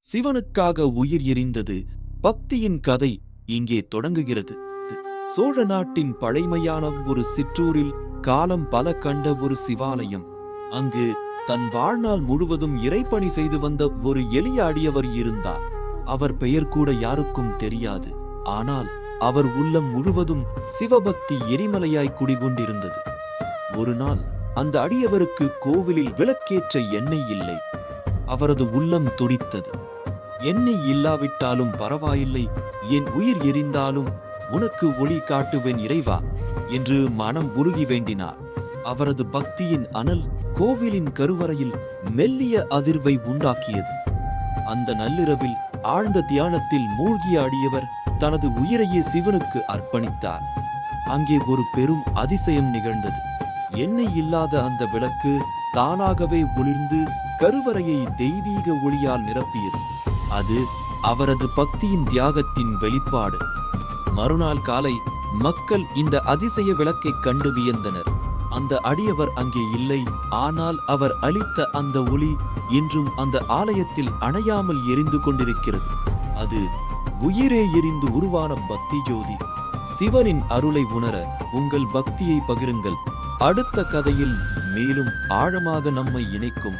சிவனுக்காக உயிர் எரிந்தது. பக்தியின் கதை இங்கே தொடங்குகிறது. சோழ நாட்டின் பழைமையான ஒரு சிற்றூரில் காலம் பல கண்ட ஒரு சிவாலயம். அங்கு தன் வாழ்நாள் முழுவதும் இறைப்பணி செய்து வந்த ஒரு எளிய அடியவர் இருந்தார். அவர் பெயர் கூட யாருக்கும் தெரியாது. ஆனால் அவர் உள்ளம் முழுவதும் சிவபக்தி எரிமலையாய் குடிகொண்டிருந்தது. ஒரு நாள் அந்த அடியவருக்கு கோவிலில் விளக்கேற்ற எண்ணெய் இல்லை. அவரது உள்ளம் துடித்தது. எண்ணெய் இல்லாவிட்டாலும் பரவாயில்லை, என் உயிர் எரிந்தாலும் உனக்கு ஒளி காட்டுவேன் இறைவா என்று மனம் உருகி வேண்டினார். அவரது பக்தியின் அனல் கோவிலின் கருவறையில் மெல்லிய அதிர்வை உண்டாக்கியது. அந்த நள்ளிரவில் ஆழ்ந்த தியானத்தில் மூழ்கிய அடியவர் தனது உயிரையே சிவனுக்கு அர்ப்பணித்தார். அங்கே ஒரு பெரும் அதிசயம் நிகழ்ந்தது. எண்ணெய் இல்லாத அந்த விளக்கு தானாகவே ஒளிர்ந்து கருவறையை தெய்வீக ஒளியால் நிரப்பியது. அது அவரது பக்தியின் தியாகத்தின் வெளிப்பாடு. மறுநாள் காலை மக்கள் இந்த அதிசய விளக்கை கண்டு வியந்தனர். அந்த அடியவர் அங்கே இல்லை. ஆனால் அவர் அளித்த அந்த ஒளி இன்றும் அந்த ஆலயத்தில் அணையாமல் எரிந்து கொண்டிருக்கிறது. அது உயிரே எரிந்து உருவான பக்தி ஜோதி. சிவனின் அருளை உணர உங்கள் பக்தியை பகிருங்கள். அடுத்த கதையில் மேலும் ஆழமாக நம்மை இணைக்கும்